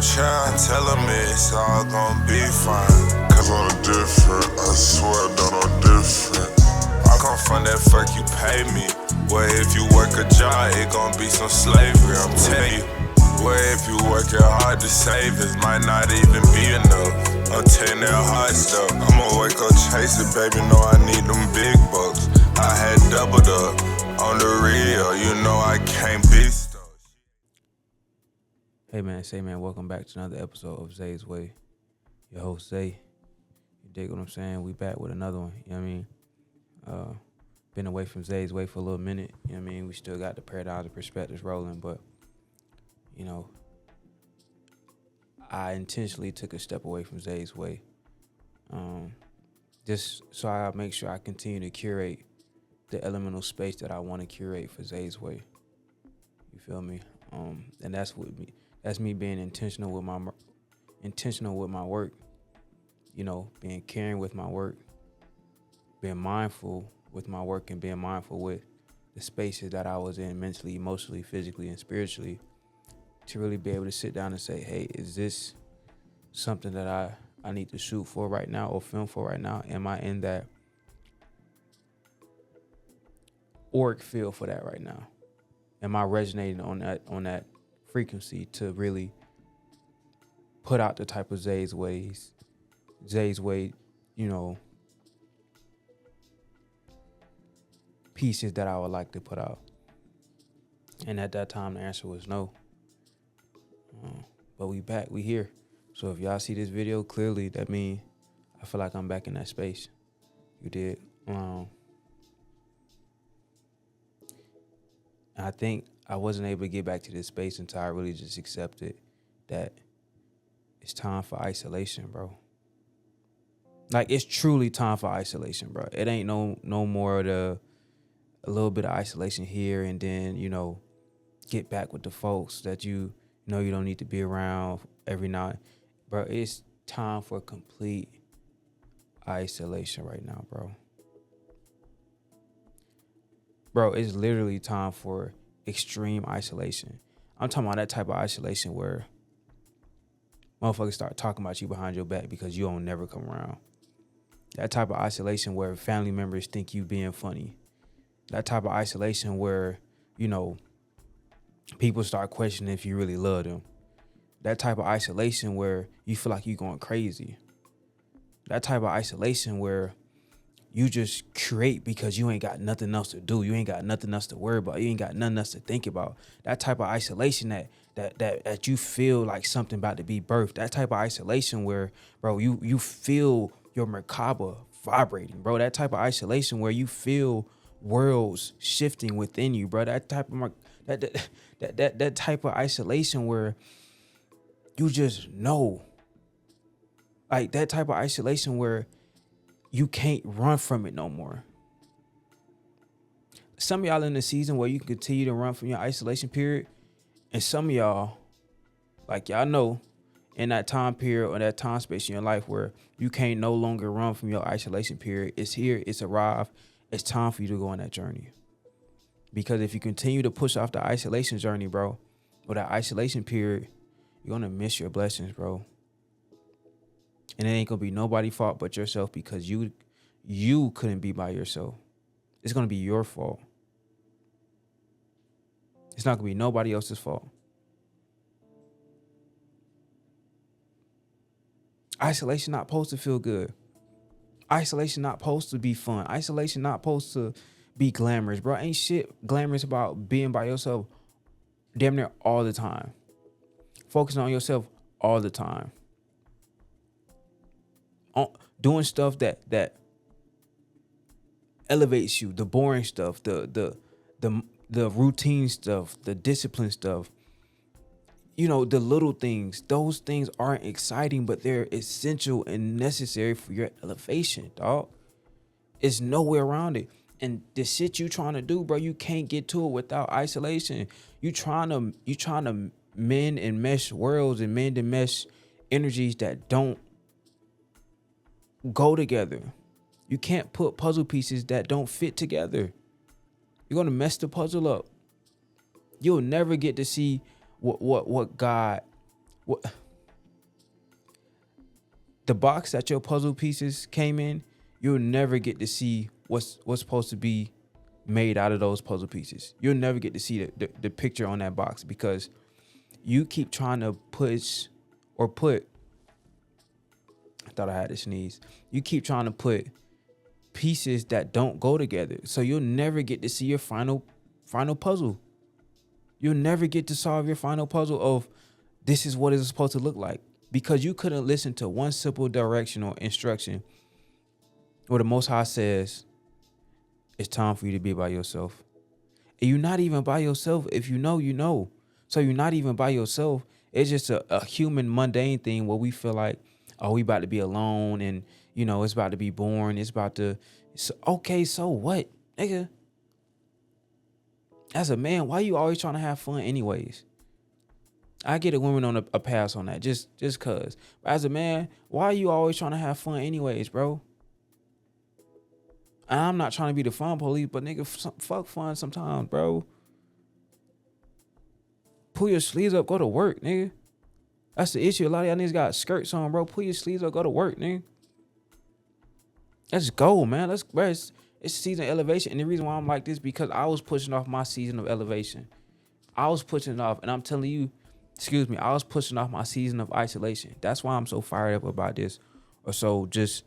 try and tell them it's all gonna be fine. Cause I'm different, I swear that I'm different. I come from that fuck you pay me. Well, if you work a job, it gon' be some slavery, I'm telling you. Well, if you working hard to save, it might not even be enough. I'm taking that hard stuff. I'ma wake up chasing, baby, know I need them big bucks. I had doubled up on the real, you know I can't be stuck. Hey man, welcome back to another episode of Zay'S Way. Your host Zay. You dig what I'm saying? We back with another one, you know what I mean? Been away from Zay'S Way for a little minute, you know what I mean? We still got the paradigms and perspectives rolling, but you know, I intentionally took a step away from Zay'S Way. Just so I make sure I continue to curate the elemental space that I want to curate for Zay'S Way. You feel me? And that's me being intentional with my work. You know, being caring with my work, being mindful with my work, and being mindful with the spaces that I was in mentally, emotionally, physically, and spiritually, to really be able to sit down and say, hey, is this something that I need to shoot for right now or film for right now? Am I in that auric field for that right now? Am I resonating on that frequency to really put out the type of Zay'S Way, you know, pieces that I would like to put out? And at that time, the answer was no. But we back, we here. So if y'all see this video, clearly that means I feel like I'm back in that space. You did. I think I wasn't able to get back to this space until I really just accepted that it's time for isolation, bro. Like, it's truly time for isolation, bro. It ain't no more of a little bit of isolation here and then, you know, get back with the folks that you know you don't need to be around every night. Bro, it's time for complete isolation right now, bro. Bro, it's literally time for extreme isolation. I'm talking about that type of isolation where motherfuckers start talking about you behind your back because you don't never come around. That type of isolation where family members think you being funny. That type of isolation where, you know, people start questioning if you really love them. That type of isolation where you feel like you're going crazy. That type of isolation where you just create because you ain't got nothing else to do. You ain't got nothing else to worry about. You ain't got nothing else to think about. That type of isolation that you feel like something about to be birthed. That type of isolation where, bro, you feel your Merkaba vibrating, bro. That type of isolation where you feel worlds shifting within you, bro. That type of that type of isolation where you just know, like that type of isolation where you can't run from it no more. Some of y'all in the season where you can continue to run from your isolation period, and some of y'all, like y'all know, in that time period or that time space in your life where you can't no longer run from your isolation period, it's here, it's arrived, it's time for you to go on that journey. Because if you continue to push off the isolation journey, bro, or that isolation period, you're gonna miss your blessings, bro. And it ain't gonna be nobody's fault but yourself because you couldn't be by yourself. It's gonna be your fault. It's not gonna be nobody else's fault. Isolation not supposed to feel good. Isolation not supposed to be fun. Isolation not supposed to be glamorous, bro. Ain't shit glamorous about being by yourself damn near all the time. Focusing on yourself all the time. Doing stuff that elevates you, the boring stuff, the routine stuff, the discipline stuff. You know, the little things. Those things aren't exciting, but they're essential and necessary for your elevation, dog. It's nowhere around it. And the shit you trying to do, bro, you can't get to it without isolation. You trying to mend and mesh worlds and mend and mesh energies that don't go together. You can't put puzzle pieces that don't fit together. You're gonna mess the puzzle up. You'll never get to see what God, the box that your puzzle pieces came in, you'll never get to see what's supposed to be made out of those puzzle pieces. You'll never get to see the picture on that box because you keep trying to push or put, I thought I had to sneeze. You keep trying to put pieces that don't go together. So you'll never get to see your final puzzle. You'll never get to solve your final puzzle of this is what it's supposed to look like because you couldn't listen to one simple direction or instruction where the Most High says, it's time for you to be by yourself. And you're not even by yourself. If you know, you know. So you're not even by yourself. It's just a human mundane thing where we feel like, oh, we about to be alone and, you know, it's about to be boring. It's about to, okay, so what, nigga? As a man, why you always trying to have fun anyways? I get a woman on a pass on that, just cause. But as a man, why are you always trying to have fun anyways, bro? And I'm not trying to be the fun police, but nigga, fuck fun sometimes, bro. Pull your sleeves up, go to work, nigga. That's the issue. A lot of y'all niggas got skirts on, bro. Pull your sleeves up, go to work, nigga. Let's go, man. It's season of elevation. And the reason why I'm like this because I was pushing off my season of elevation. I was pushing it off, and I'm telling you, I was pushing off my season of isolation. That's why I'm so fired up about this, or so just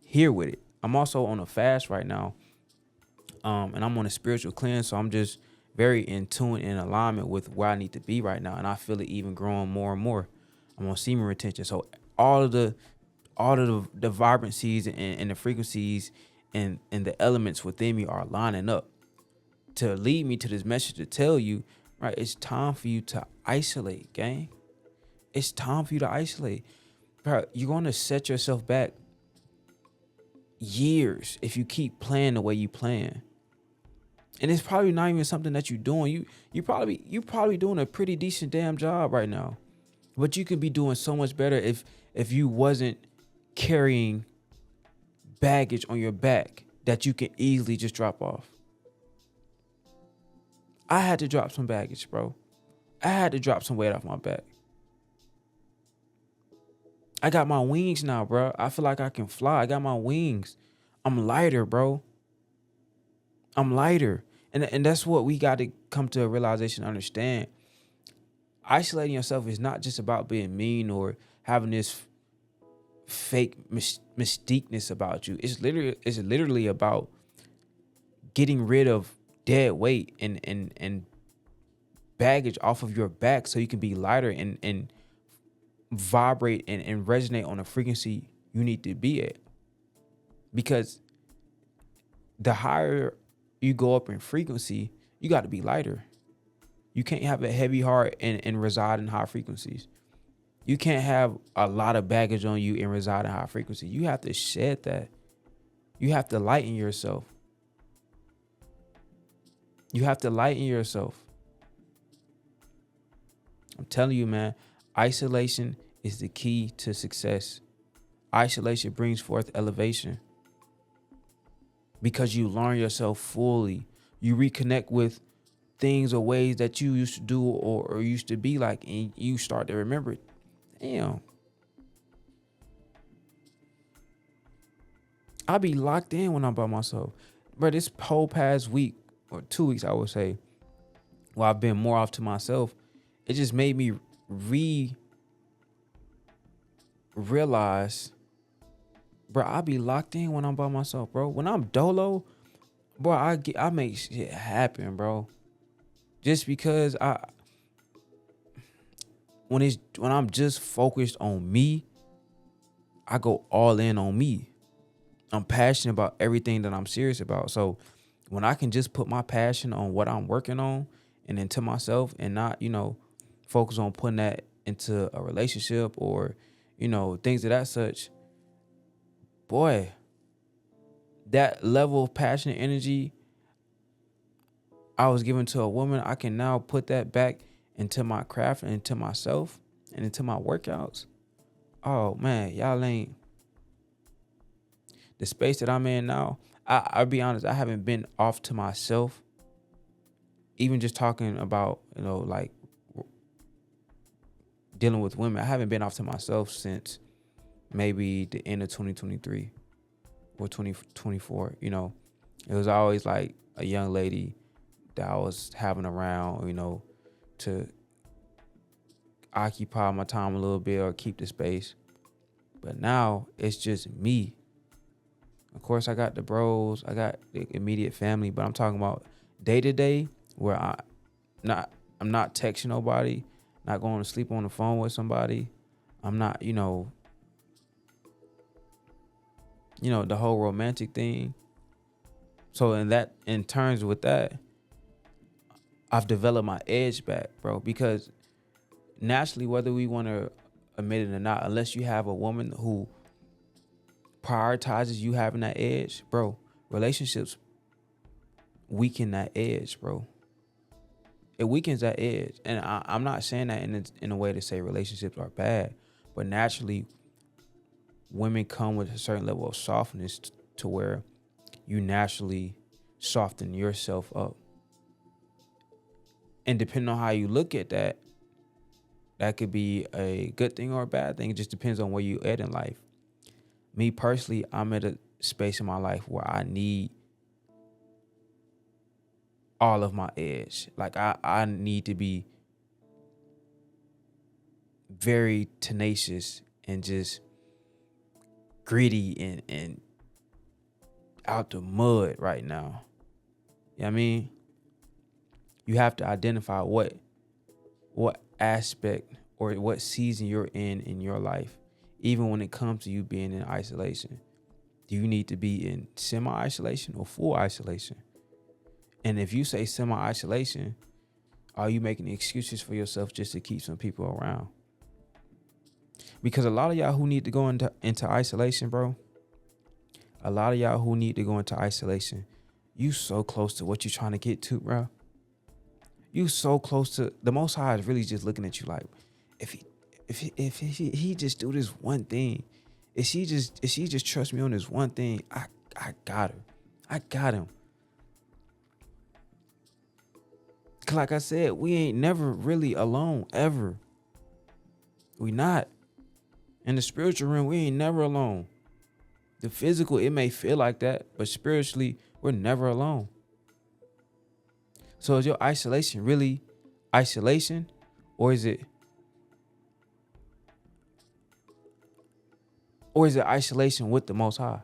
here with it. I'm also on a fast right now, and I'm on a spiritual cleanse, so I'm just very in tune and alignment with where I need to be right now, and I feel it even growing more and more. I'm on semen retention, so all of the vibrancies and the frequencies and the elements within me are lining up to lead me to this message to tell you, right, it's time for you to isolate, gang. It's time for you to isolate. Bro, you're going to set yourself back years if you keep playing the way you playing. And it's probably not even something that you're doing. You probably doing a pretty decent damn job right now. But you could be doing so much better if you wasn't carrying baggage on your back that you can easily just drop off. I had to drop some baggage, bro. I had to drop some weight off my back. I got my wings now, bro. I feel like I can fly. I got my wings. I'm lighter, bro. I'm lighter. And that's what we got to come to a realization, understand. Isolating yourself is not just about being mean or having this fake mystiqueness about you. It's literally about getting rid of dead weight and baggage off of your back so you can be lighter and vibrate and resonate on a frequency you need to be at. Because the higher you go up in frequency, you got to be lighter. You can't have a heavy heart and reside in high frequencies. You can't have a lot of baggage on you and reside in high frequency. You have to shed that. You have to lighten yourself. You have to lighten yourself. I'm telling you, man, isolation is the key to success. Isolation brings forth elevation. Because you learn yourself fully. You reconnect with things or ways that you used to do or used to be like, and you start to remember it. Damn. I be locked in when I'm by myself. But this whole past week or 2 weeks, I would say, while I've been more off to myself, it just made me realize, bro, I be locked in when I'm by myself, bro. When I'm dolo, bro, I make shit happen, bro. Just because when I'm just focused on me, I go all in on me. I'm passionate about everything that I'm serious about. So when I can just put my passion on what I'm working on and into myself and not, focus on putting that into a relationship or, things of that such, boy, that level of passion and energy I was given to a woman, I can now put that back into my craft and into myself and into my workouts. Oh man, y'all ain't. The space that I'm in now, I'll be honest, I haven't been off to myself. Even just talking about, like dealing with women, I haven't been off to myself since maybe the end of 2023 or 2024. You know, it was always like a young lady that I was having around, you know, to occupy my time a little bit or keep the space. But now it's just me. Of course, I got the bros, I got the immediate family, but I'm talking about day to day where I'm not texting nobody, not going to sleep on the phone with somebody. I'm not, the whole romantic thing. So in terms with that, I've developed my edge back, bro, because naturally, whether we want to admit it or not, unless you have a woman who prioritizes you having that edge, bro, relationships weaken that edge, bro. It weakens that edge. And I'm not saying that in a way to say relationships are bad, but naturally, women come with a certain level of softness to where you naturally soften yourself up. And depending on how you look at that, that could be a good thing or a bad thing. It just depends on where you're at in life. Me personally, I'm at a space in my life where I need all of my edge. Like I need to be very tenacious and just gritty and out the mud right now. You know what I mean? You have to identify what aspect or what season you're in your life, even when it comes to you being in isolation. Do you need to be in semi-isolation or full isolation? And if you say semi-isolation, are you making excuses for yourself just to keep some people around? Because a lot of y'all who need to go into isolation, bro, you so close to what you're trying to get to, bro. You so close to the Most High is really just looking at you like, if he just do this one thing, if she just trust me on this one thing, I got her. I got him. Cause like I said, we ain't never really alone ever. We not. In the spiritual realm, we ain't never alone. The physical, it may feel like that, but spiritually, we're never alone. So is your isolation really isolation, or is it isolation with the Most High?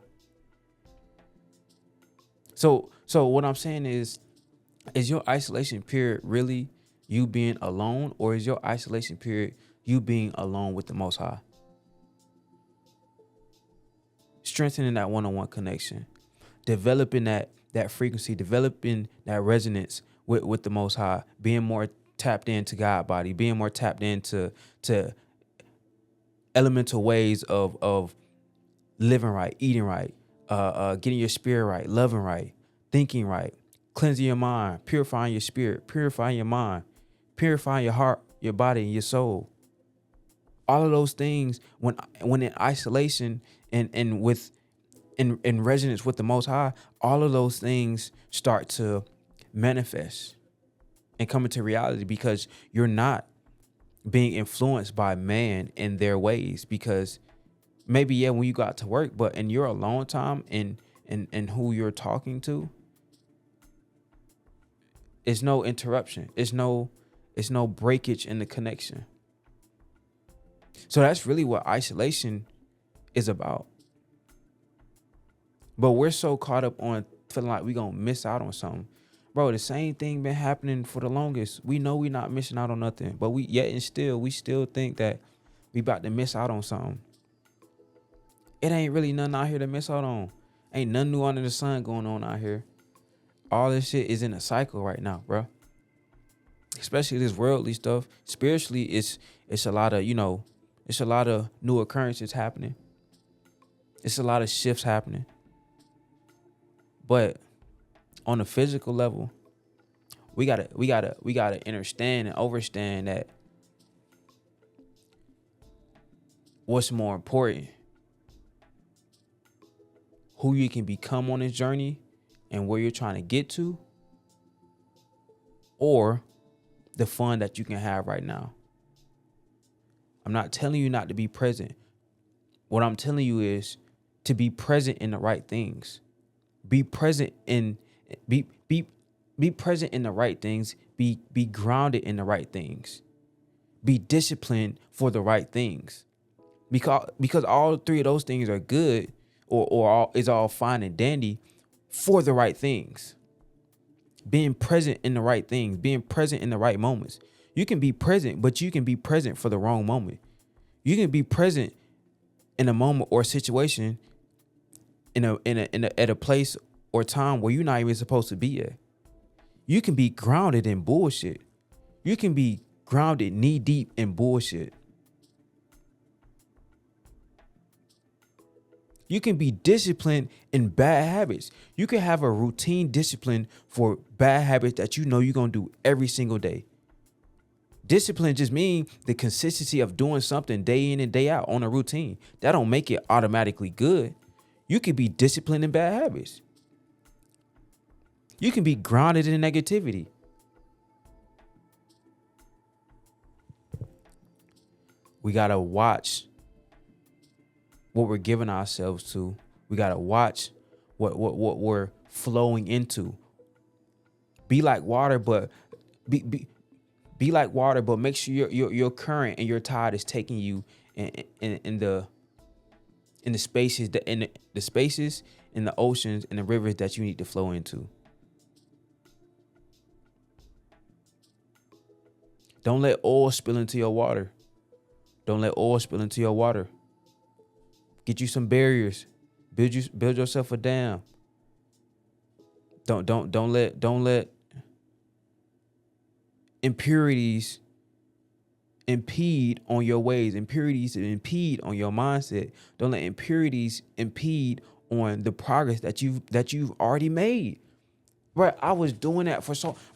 So what I'm saying is your isolation period really you being alone, or is your isolation period you being alone with the Most High? Strengthening that one-on-one connection, developing that frequency, developing that resonance with the Most High, being more tapped into God body, being more tapped into elemental ways of living right, eating right, getting your spirit right, loving right, thinking right, cleansing your mind, purifying your spirit, purifying your mind, purifying your heart, your body, and your soul. All of those things, when in isolation and with in resonance with the Most High, all of those things start to manifest and come into reality, because you're not being influenced by man in their ways. Because maybe, when you got to work, but in your alone time and who you're talking to, it's no interruption. It's no breakage in the connection. So that's really what isolation is about. But we're so caught up on feeling like we're going to miss out on something. Bro, the same thing been happening for the longest. We know we're not missing out on nothing, but we still think that we about to miss out on something. It ain't really nothing out here to miss out on. Ain't nothing new under the sun going on out here. All this shit is in a cycle right now, bro. Especially this worldly stuff. Spiritually, it's a lot of, it's a lot of new occurrences happening. It's a lot of shifts happening. But on a physical level, we gotta understand and overstand that what's more important, who you can become on this journey and where you're trying to get to, or the fun that you can have right now. I'm not telling you not to be present, What I'm telling you is to be present in the right things. Be present in be present in the right things. Be grounded in the right things. Be disciplined for the right things. Because all three of those things are good or all is all fine and dandy for the right things. Being present in the right things, being present in the right moments. You can be present, but you can be present for the wrong moment. You can be present in a moment or situation at a place or time where you're not even supposed to be at. You can be grounded in bullshit. You can be grounded knee deep in bullshit. You can be disciplined in bad habits. You can have a routine discipline for bad habits that you know you're going to do every single day. Discipline just means the consistency of doing something day in and day out on a routine. That don't make it automatically good. You can be disciplined in bad habits. You can be grounded in negativity. We got to watch what we're giving ourselves to. We got to watch what we're flowing into. Be like water, but be like water, but make sure your current and your tide is taking you in the spaces, in the spaces, in the oceans, and the rivers that you need to flow into. Don't let oil spill into your water. Don't let oil spill into your water. Get you some barriers. Build yourself a dam. Don't let impurities impede on your ways. Impurities impede on your mindset. Don't let impurities impede on the progress that you've already made. Bro, I was doing that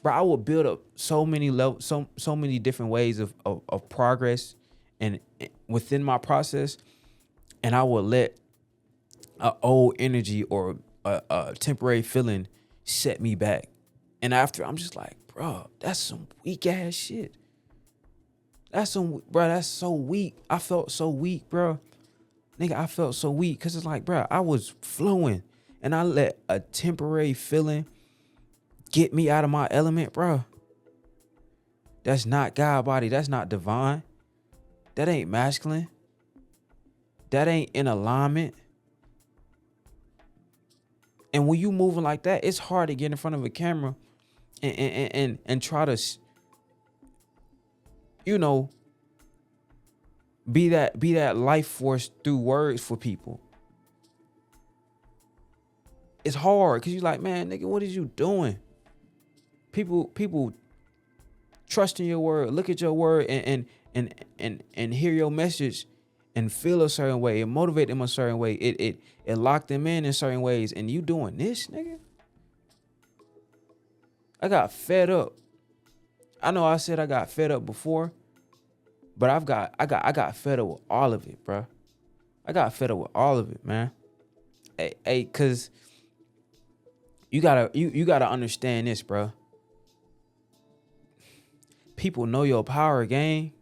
I would build up so many levels, so many different ways of progress and within my process, and I would let an old energy or a temporary feeling set me back. And after, I'm just like, bro, that's some weak ass shit. That's so weak. I felt so weak, bro. Nigga, I felt so weak because it's like, bro, I was flowing and I let a temporary feeling get me out of my element, bro. That's not God body. That's not divine. That ain't masculine. That ain't in alignment. And when you moving like that, it's hard to get in front of a camera and try to, be that life force through words for people. It's hard because you're like, man, nigga, what is you doing? People trust in your word, look at your word and hear your message and feel a certain way and motivate them a certain way. It lock them in certain ways. And you doing this, nigga? I got fed up. I know I said I got fed up before, but I got fed up with all of it, bro. I got fed up with all of it, man. Hey, cause you gotta understand this, bro. People know your power, gang.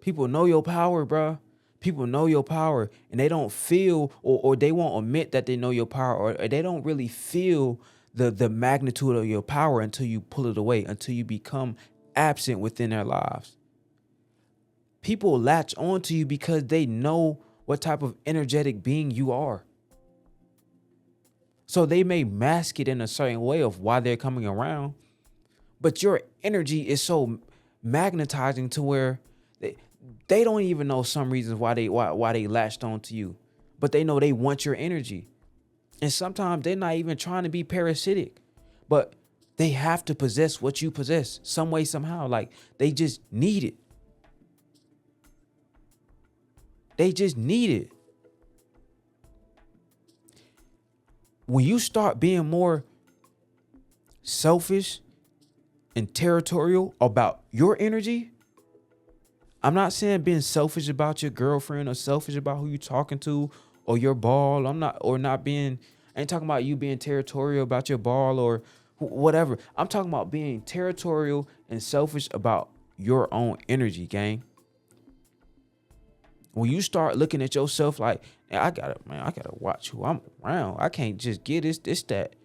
People know your power, bro. People know your power, and they don't feel or they won't admit that they know your power, or they don't really feel the magnitude of your power until you pull it away, until you become absent within their lives. People latch on to you because they know what type of energetic being you are. So they may mask it in a certain way of why they're coming around, but your energy is so magnetizing to where they don't even know some reasons why they latched on to you, but they know they want your energy. And sometimes they're not even trying to be parasitic, but they have to possess what you possess some way, somehow. Like they just need it. They just need it. When you start being more selfish and territorial about your energy, I'm not saying being selfish about your girlfriend or selfish about who you're talking to or your ball. I ain't talking about you being territorial about your ball or whatever. I'm talking about being territorial and selfish about your own energy, gang. When you start looking at yourself like, I gotta watch who I'm around. I can't just get this that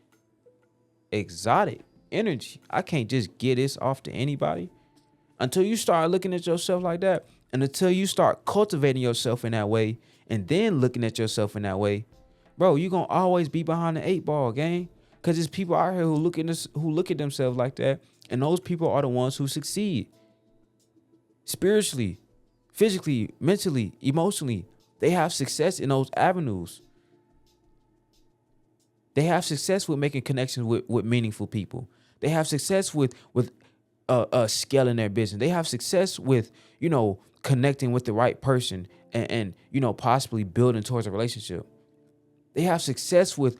exotic energy. I can't just get this off to anybody. Until you start looking at yourself like that, and until you start cultivating yourself in that way, and then looking at yourself in that way, bro, you're gonna always be behind the 8 ball, gang. Cause there's people out here who look at themselves like that, and those people are the ones who succeed. Spiritually, physically, mentally, emotionally, they have success in those avenues. They have success with making connections with meaningful people. They have success with scaling their business. They have success with, connecting with the right person and possibly building towards a relationship. They have success with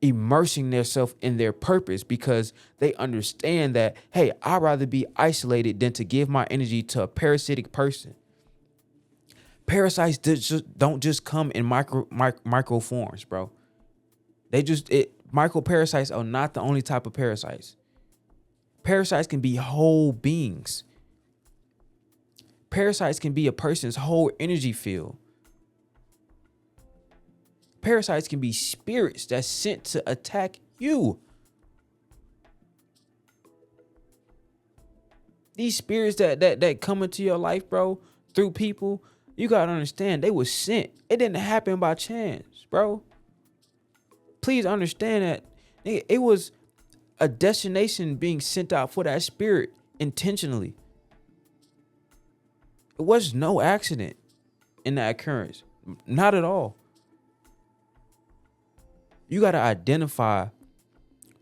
immersing themselves in their purpose because they understand that, hey, I'd rather be isolated than to give my energy to a parasitic person. Parasites don't just come in micro forms, bro. Micro parasites are not the only type of parasites. Parasites can be whole beings. Parasites can be a person's whole energy field. Parasites can be spirits that's sent to attack you. These spirits that come into your life, bro, through people, you gotta understand they were sent. It didn't happen by chance, bro. Please understand that it was a destination being sent out for that spirit intentionally. It was no accident in that occurrence. Not at all. You got to identify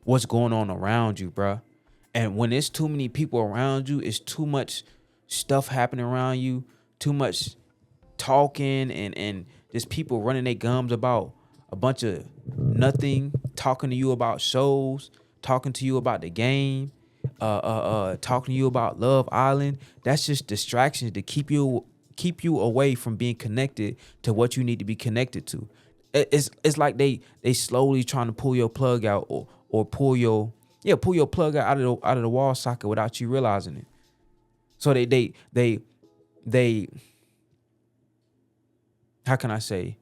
what's going on around you, bro. And when there's too many people around you, it's too much stuff happening around you, too much talking and just people running their gums about a bunch of nothing, talking to you about shows, talking to you about the game, talking to you about Love Island. That's just distractions to keep you away from being connected to what you need to be connected to. It's like they slowly trying to pull your plug out or pull your plug out of the wall socket without you realizing it. So they how can I say?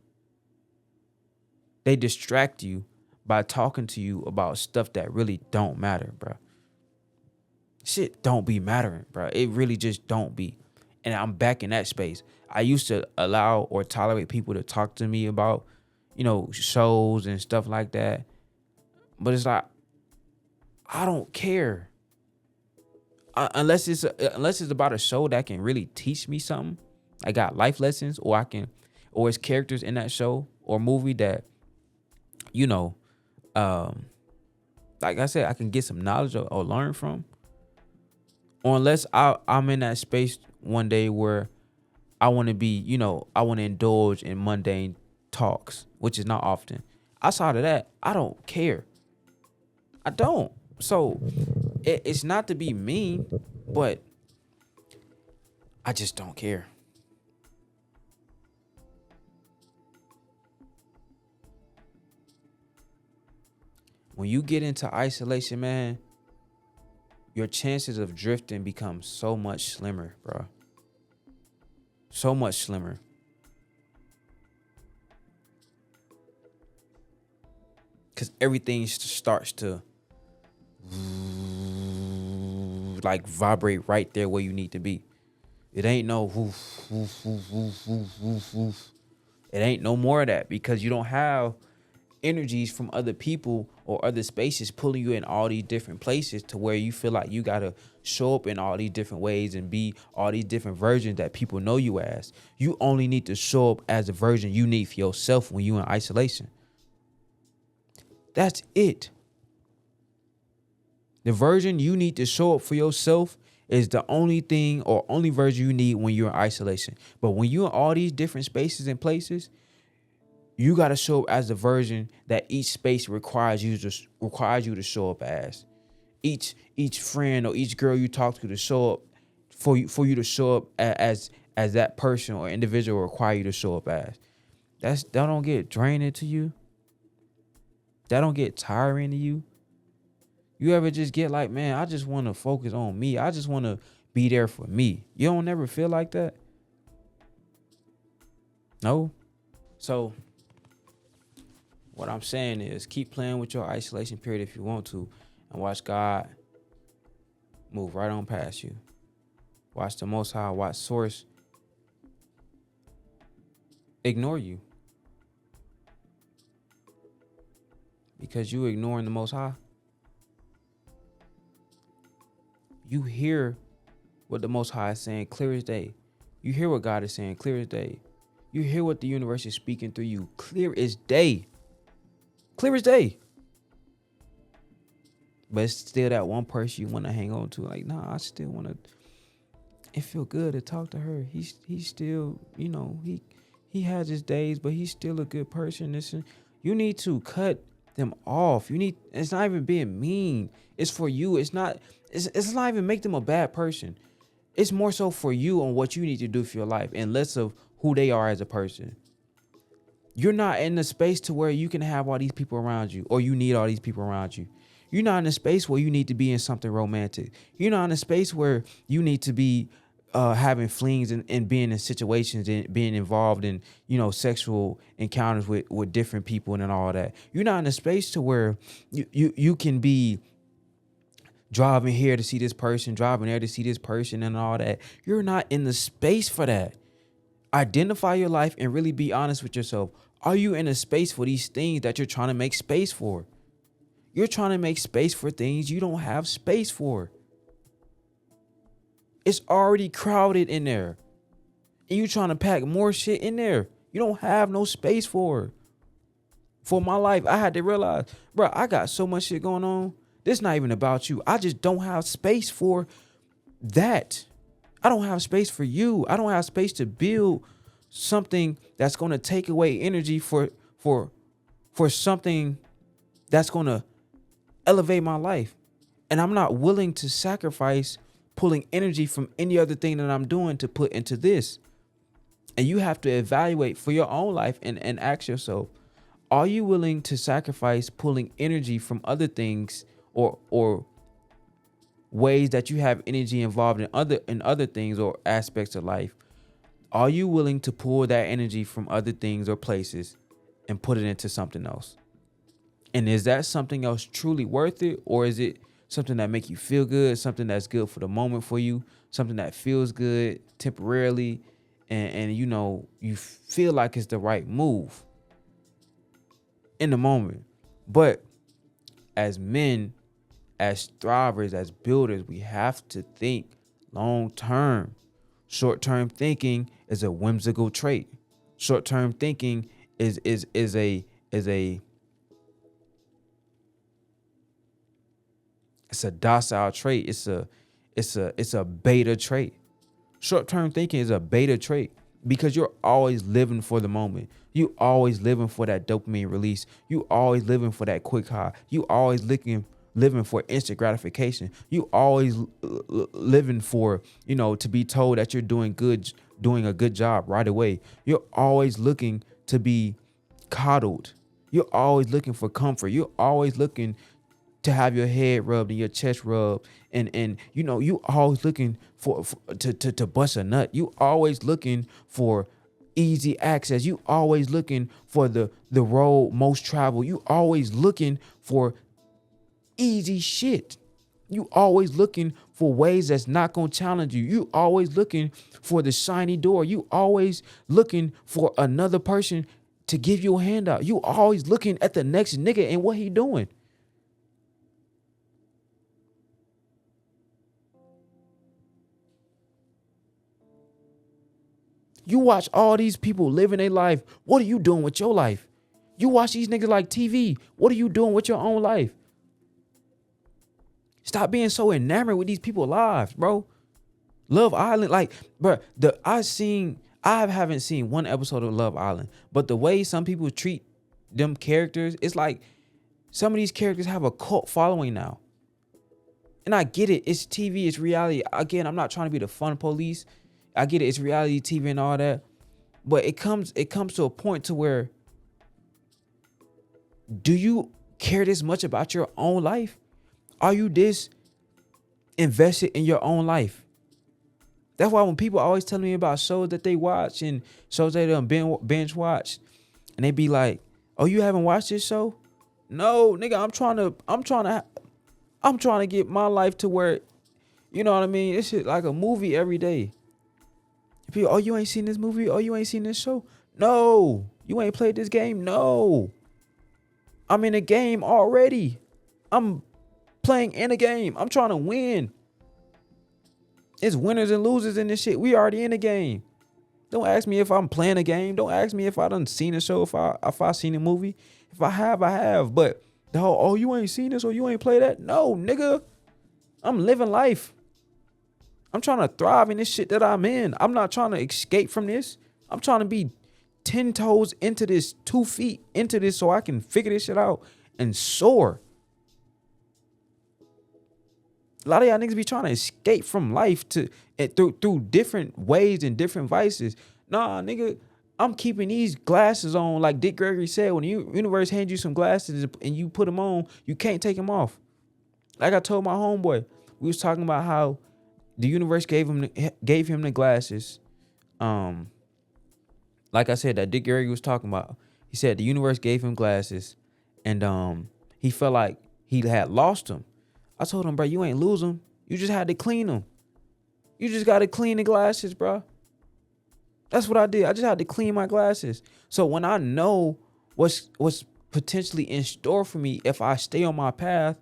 They distract you by talking to you about stuff that really don't matter, bro. Shit don't be mattering, bro. It really just don't be. And I'm back in that space. I used to allow or tolerate people to talk to me about, shows and stuff like that. But it's like, I don't care. Unless it's about a show that can really teach me something. I got life lessons, or it's characters in that show or movie that, like I said, I can get some knowledge or learn from. Or unless I'm in that space one day where I want to be, I want to indulge in mundane talks, which is not often. Outside of that, I don't care. I don't. So it's not to be mean, but I just don't care. When you get into isolation, man, your chances of drifting become so much slimmer, bro. So much slimmer. Because everything starts to like vibrate right there where you need to be. It ain't no woof, woof, woof, woof, woof, woof, woof. It ain't no more of that because you don't have energies from other people or other spaces pulling you in all these different places to where you feel like you gotta show up in all these different ways and be all these different versions that people know you as. You only need to show up as the version you need for yourself when you're in isolation. That's it. The version you need to show up for yourself is the only thing or only version you need when you're in isolation. But when you're in all these different spaces and places, you got to show up as the version that each space requires you to show up as. Each friend or each girl you talk to show up for you to show up as that person or individual require you to show up as. That don't get draining to you. That don't get tiring to you. You ever just get like, man, I just want to focus on me. I just want to be there for me. You don't never feel like that? No. So what I'm saying is keep playing with your isolation period if you want to, and watch God move right on past you. Watch the Most High, watch Source ignore you. Because you ignoring the Most High. You hear what the Most High is saying clear as day. You hear what God is saying clear as day. You hear what the universe is speaking through you clear as day. Clear as day. But it's still that one person you want to hang on to. Like, nah, I still want to. It feel good to talk to her. He's still, he has his days, but he's still a good person. Listen, you need to cut them off. It's not even being mean. It's for you. It's not even make them a bad person. It's more so for you on what you need to do for your life and less of who they are as a person. You're not in the space to where you can have all these people around you or you need all these people around you. You're not in a space where you need to be in something romantic. You're not in a space where you need to be having flings and being in situations and being involved in, sexual encounters with different people and all that. You're not in a space to where you can be driving here to see this person, driving there to see this person and all that. You're not in the space for that. Identify your life and really be honest with yourself. Are you in a space for these things that you're trying to make space for? You're trying to make space for things you don't have space for. It's already crowded in there. And you trying to pack more shit in there. You don't have no space for it. For my life, I had to realize, bro, I got so much shit going on. This not even about you. I just don't have space for that. I don't have space for you. I don't have space to build something that's going to take away energy for something that's going to elevate my life. And I'm not willing to sacrifice pulling energy from any other thing that I'm doing to put into this. And you have to evaluate for your own life and ask yourself, are you willing to sacrifice pulling energy from other things or ways that you have energy involved in other things or aspects of life? Are you willing to pull that energy from other things or places and put it into something else? And is that something else truly worth it? Or is it something that make you feel good, something that's good for the moment for you, something that feels good temporarily, and you feel like it's the right move in the moment? But as men, as thrivers, as builders, we have to think long term. Short-term thinking is a whimsical trait. Short-term thinking is a it's a docile trait. It's a beta trait. Short-term thinking is a beta trait because you're always living for the moment. You always living for that dopamine release. You always living for that quick high. You always living for instant gratification. You always living for, to be told that you're doing a good job right away. You're always looking to be coddled. You're always looking for comfort. You're always looking to have your head rubbed and your chest rubbed, and you always looking for to bust a nut. You always looking for easy access. You always looking for the road most traveled. You always looking for easy shit. You always looking for ways that's not gonna challenge you. You always looking for the shiny door. You always looking for another person to give you a handout. You always looking at the next nigga and what he doing. You watch all these people living their life. What are you doing with your life? You watch these niggas like TV. What are you doing with your own life? Stop being so enamored with these people's lives, bro. Love Island, like, bro, I haven't seen one episode of Love Island, but the way some people treat them characters, it's like some of these characters have a cult following now. And I get it. It's TV. It's reality. Again, I'm not trying to be the fun police. I get it. It's reality TV and all that. But it comes to a point to where, do you care this much about your own life? Are you this invested in your own life? That's why when people always tell me about shows that they watch and shows they done binge watch, and they be like, "Oh, you haven't watched this show?" No, nigga, I'm trying to get my life to where, you know what I mean? This shit like a movie every day. People, oh, you ain't seen this movie? Oh, you ain't seen this show? No. You ain't played this game? No. I'm in a game already. I'm playing in a game. I'm trying to win. It's winners and losers in this shit. We already in the game. Don't ask me if I'm playing a game. Don't ask me if I done seen a show, if I seen a movie. If I have, I have. But the whole, oh, you ain't seen this or you ain't played that? No, nigga. I'm living life. I'm trying to thrive in this shit that I'm in. I'm not trying to escape from this. I'm trying to be 10 toes into this, 2 feet into this so I can figure this shit out and soar. A lot of y'all niggas be trying to escape from life through different ways and different vices. Nah, nigga, I'm keeping these glasses on. Like Dick Gregory said, when the universe hands you some glasses and you put them on, you can't take them off. Like I told my homeboy, we was talking about how the universe gave him the glasses. Like I said, that Dick Gregory was talking about. He said the universe gave him glasses, and he felt like he had lost them. I told him, bro, you ain't lose them. You just had to clean them. You just got to clean the glasses, bro. That's what I did. I just had to clean my glasses. So when I know what's potentially in store for me if I stay on my path,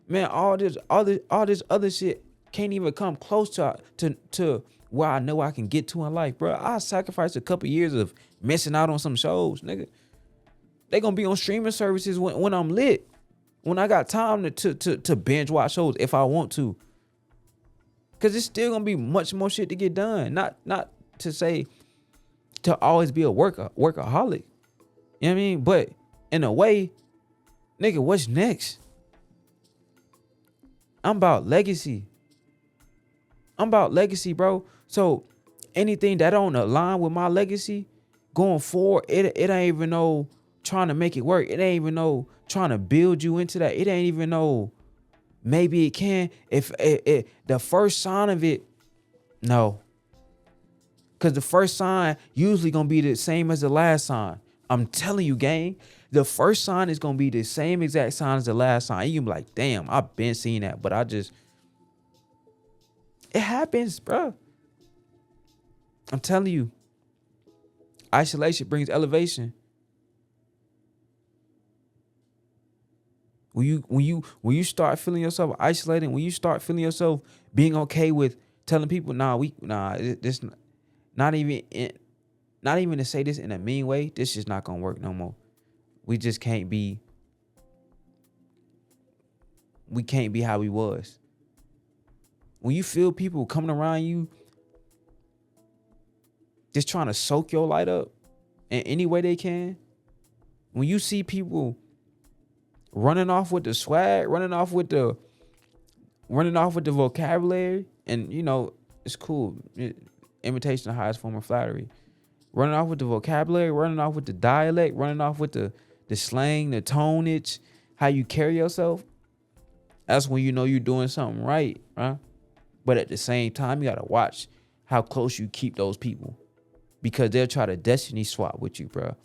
man, all this other shit can't even come close to where I know I can get to in life, bro. I sacrificed a couple years of missing out on some shows, nigga. They gonna be on streaming services when I'm lit. When I got time to binge watch shows if I want to. Cause it's still gonna be much more shit to get done. Not to say to always be a workaholic. You know what I mean? But in a way, nigga, what's next? I'm about legacy. Bro. So anything that don't align with my legacy going forward, it ain't even no trying to make it work. It ain't even no trying to build you into that. It ain't even no maybe it can. If the first sign of it, no. Because the first sign usually going to be the same as the last sign. I'm telling you, gang. The first sign is going to be the same exact sign as the last sign. You can be like, damn, I've been seeing that. But it happens, bro. I'm telling you. Isolation brings elevation. When you start feeling yourself isolated, when you start feeling yourself being okay with telling people, this not even to say this in a mean way, this just not gonna work no more. We just can't be how we was. When you feel people coming around you just trying to soak your light up in any way they can, when you see people running off with the swag, running off with the vocabulary, and you know, it's cool. Imitation the highest form of flattery. Running off with the vocabulary, running off with the dialect, running off with the slang, the tonnage, how you carry yourself. That's when you know you're doing something right, right? But at the same time, you gotta watch how close you keep those people, because they'll try to destiny swap with you, bro.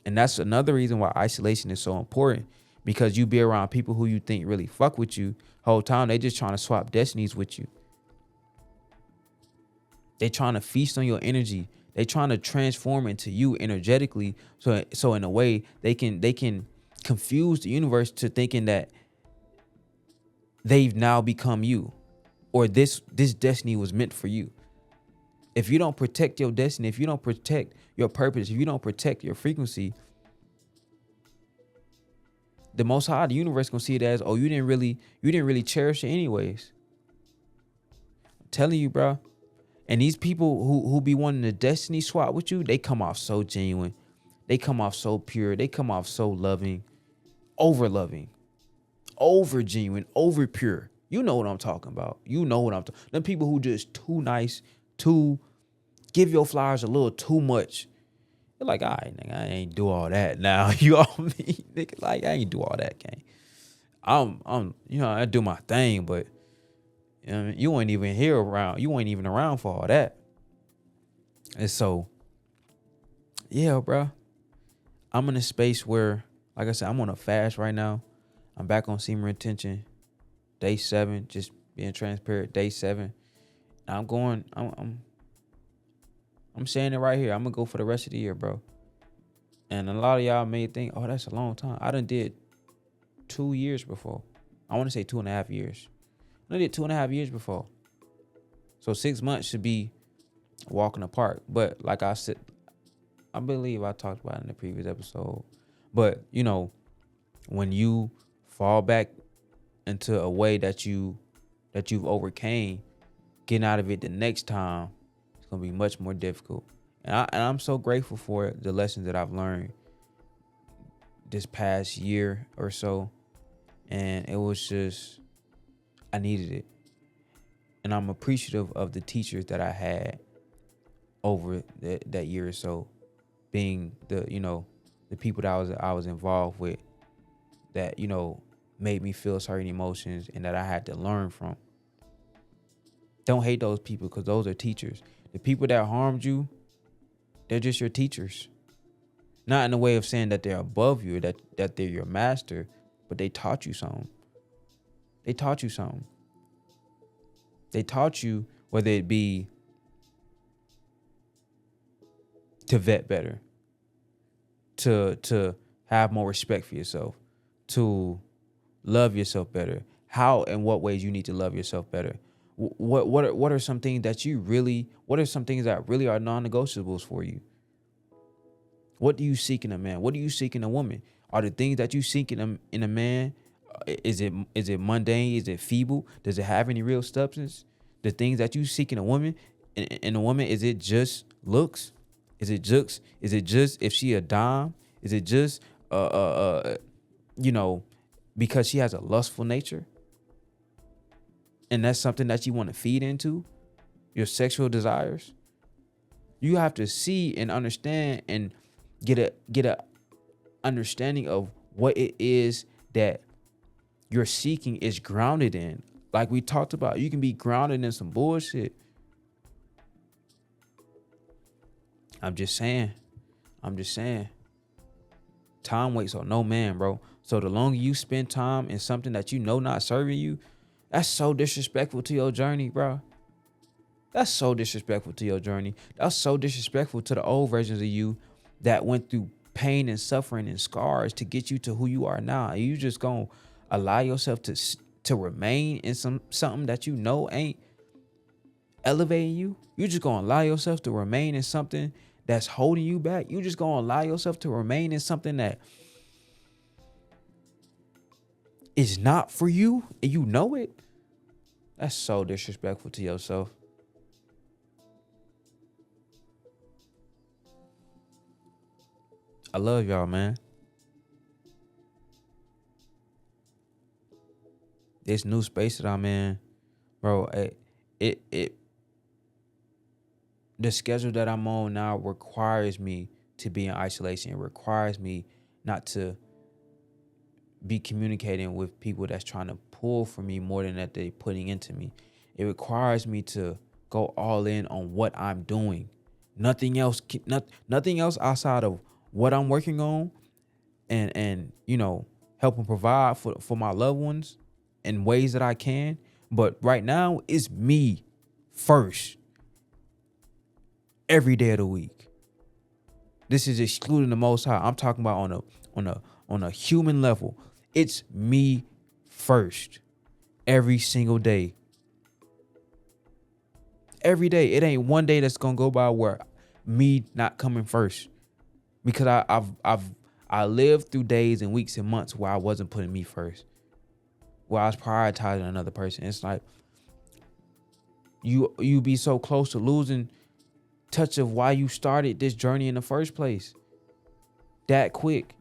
And that's another reason why isolation is so important. Because you be around people who you think really fuck with you whole time, they just trying to swap destinies with you. They trying to feast on your energy. They trying to transform into you energetically. So in a way, they can confuse the universe to thinking that they've now become you, or this destiny was meant for you. If you don't protect your destiny, if you don't protect your purpose, if you don't protect your frequency, the Most High, the universe, gonna see it as, oh, you didn't really cherish it anyways. I'm telling you, bro. And these people who be wanting to destiny swap with you, they come off so genuine. They come off so pure. They come off so loving, over genuine, over pure. You know what I'm talking about. Them people who just too nice, too give your flowers a little too much. They're like, all right, nigga, I ain't do all that now. You all me, nigga. Like, I ain't do all that, gang. I do my thing, but You know what I mean? You ain't even here around. You ain't even around for all that. And so, yeah, bro. I'm in a space where, like I said, I'm on a fast right now. I'm back on semen retention. Day 7, just being transparent. Day 7. I'm saying it right here. I'm gonna go for the rest of the year, bro. And a lot of y'all may think, oh, that's a long time. I done did 2 years before. I want to say 2.5 years. I did 2.5 years before. So 6 months should be a walk in the park. But like I said, I believe I talked about it in the previous episode. But, you know, when you fall back into a way that you've overcame, getting out of it the next time, it's going to be much more difficult. And I'm so grateful for the lessons that I've learned this past year or so. And it was just, I needed it. And I'm appreciative of the teachers that I had over that year or so, being the people that I was involved with, that, made me feel certain emotions and that I had to learn from. Don't hate those people, because those are teachers. The people that harmed you, they're just your teachers. Not in a way of saying that they're above you, that they're your master, but they taught you something. They taught you something. They taught you, whether it be to vet better, to have more respect for yourself, to love yourself better, how and what ways you need to love yourself better. What are some things that what are some things that really are non-negotiables for you? What do you seek in a man? What do you seek in a woman? Are the things that you seek in a man, is it mundane? Is it feeble? Does it have any real substance? The things that you seek in a woman, is it just looks? Is it just if she a dime? Is it just because she has a lustful nature? And that's something that you want to feed into, your sexual desires. You have to see and understand and get a understanding of what it is that you're seeking is grounded in. Like we talked about, you can be grounded in some bullshit. I'm just saying. Time waits on no man, bro. So the longer you spend time in something that you know not serving you, that's so disrespectful to your journey, bro. That's so disrespectful to your journey. That's so disrespectful to the old versions of you that went through pain and suffering and scars to get you to who you are now. You just gonna allow yourself to remain in something that you know ain't elevating you. You just gonna allow yourself to remain in something that's holding you back. You just gonna allow yourself to remain in something that is not for you, and you know it. That's so disrespectful to yourself. I love y'all, man. This new space that I'm in, bro, the schedule that I'm on now requires me to be in isolation. It requires me not to be communicating with people that's trying to pull from me more than that they're putting into me. It requires me to go all in on what I'm doing. Nothing else outside of what I'm working on and helping provide for my loved ones in ways that I can. But right now, it's me first. Every day of the week. This is excluding the Most High. I'm talking about on a human level. It's me first. Every single day. Every day. It ain't one day that's gonna go by where me not coming first. Because I lived through days and weeks and months where I wasn't putting me first. Where I was prioritizing another person. It's like you be so close to losing touch of why you started this journey in the first place. That quick.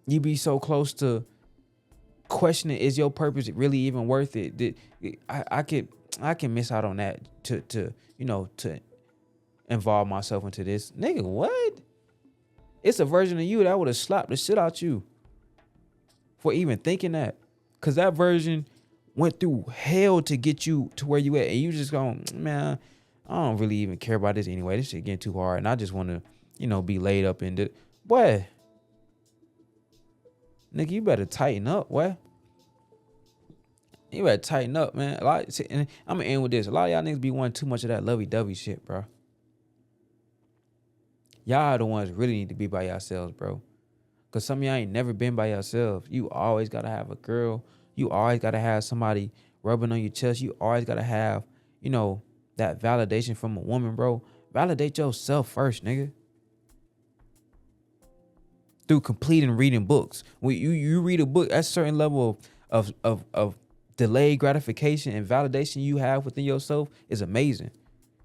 You be so close to questioning, is your purpose really even worth it? I can miss out on that to involve myself into this. Nigga, what? It's a version of you that would have slapped the shit out you for even thinking that. Cause that version went through hell to get you to where you at, and you just going, man, I don't really even care about this anyway. This shit getting too hard, and I just want to, be laid up in it. Boy, nigga, you better tighten up, boy. You better tighten up, man. And I'm gonna end with this. A lot of y'all niggas be wanting too much of that lovey-dovey shit, bro. Y'all are the ones really need to be by yourselves, bro. Because some of y'all ain't never been by yourself. You always got to have a girl. You always got to have somebody rubbing on your chest. You always got to have, that validation from a woman, bro. Validate yourself first, nigga. Through completing reading books. When you read a book, that's a certain level of delayed gratification and validation you have within yourself is amazing.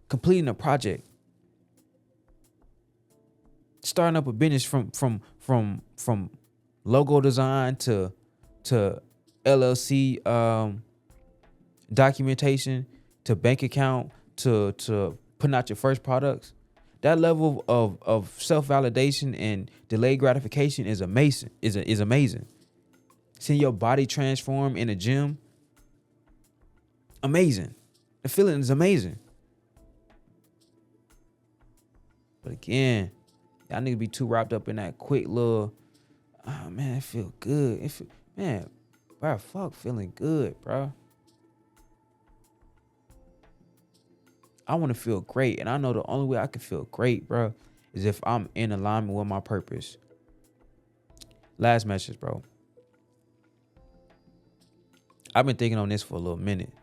Completing a project. Starting up a business from logo design to LLC documentation to bank account to putting out your first products. That level of self-validation and delayed gratification is amazing. Is amazing. Seeing your body transform in a gym, amazing. The feeling is amazing. But again, y'all niggas be too wrapped up in that quick little, oh man, it feel good. Man, bro, fuck feeling good, bro. I want to feel great, and I know the only way I can feel great, bro, is if I'm in alignment with my purpose. Last message, bro. I've been thinking on this for a little minute.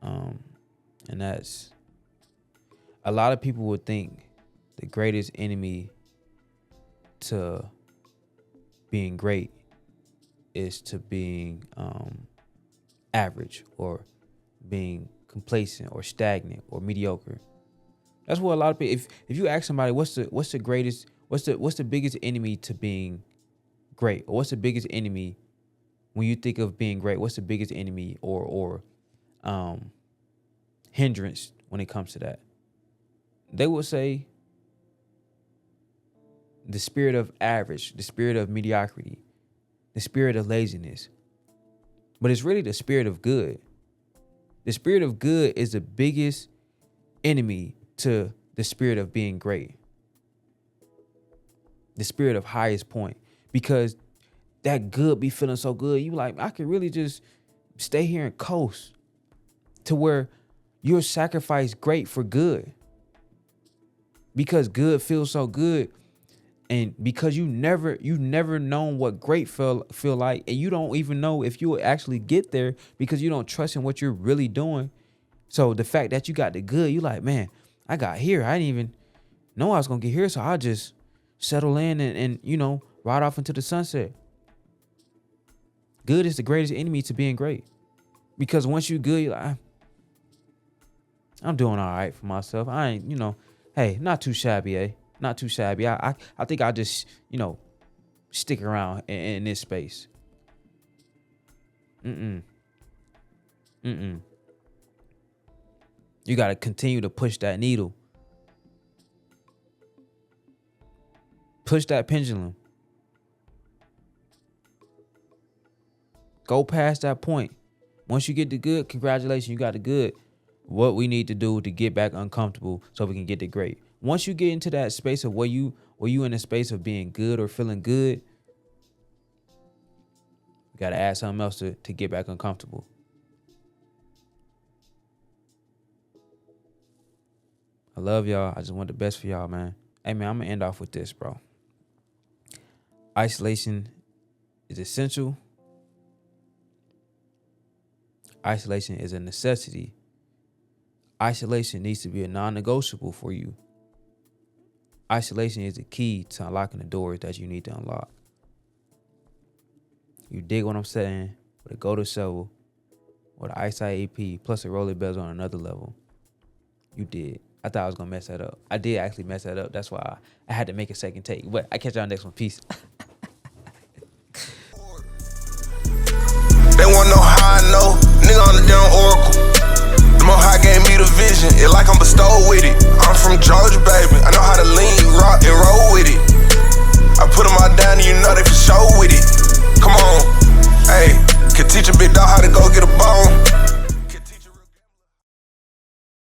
And that's, a lot of people would think the greatest enemy to being great is to being average or being complacent or stagnant or mediocre. That's what a lot of people, if you ask somebody what's the biggest enemy to being great, or what's the biggest enemy when you think of being great, what's the biggest enemy or hindrance when it comes to that, they will say the spirit of average, the spirit of mediocrity, the spirit of laziness. But it's really the spirit of good. The spirit of good is the biggest enemy to the spirit of being great. The spirit of highest point. Because that good be feeling so good. You like, I could really just stay here and coast to where you'll sacrifice great for good. Because good feels so good. And because you never known what great feel like, and you don't even know if you will actually get there because you don't trust in what you're really doing. So the fact that you got the good, you like, man, I got here. I didn't even know I was gonna get here, so I'll just settle in and ride off into the sunset. Good is the greatest enemy to being great. Because once you're good, you're like, I'm doing all right for myself. I ain't, hey, not too shabby, eh? Not too shabby. I think I'll just, stick around in this space. You got to continue to push that needle. Push that pendulum. Go past that point. Once you get the good, congratulations, you got the good. What we need to do to get back uncomfortable so we can get the great. Once you get into that space of where you in a space of being good or feeling good, you got to add something else to get back uncomfortable. I love y'all. I just want the best for y'all, man. Hey, man, I'm going to end off with this, bro. Isolation is essential. Isolation is a necessity. Isolation needs to be a non-negotiable for you. Isolation is the key to unlocking the doors that you need to unlock. You dig what I'm saying? With a Go to Shovel, with an Eyesight EP, plus a Rolling Bells on another level. You did. I thought I was going to mess that up. I did actually mess that up. That's why I had to make a second take. But I catch y'all next one. Peace. They wanna know how I know. Nigga on the damn oracle. The more high gave me the vision, it like I'm bestowed with it. I'm from Georgia, baby. I know how to lean, rock, and roll with it. I put them all down and you know they for sure with it. Come on, hey. Can teach a big dog how to go get a bone.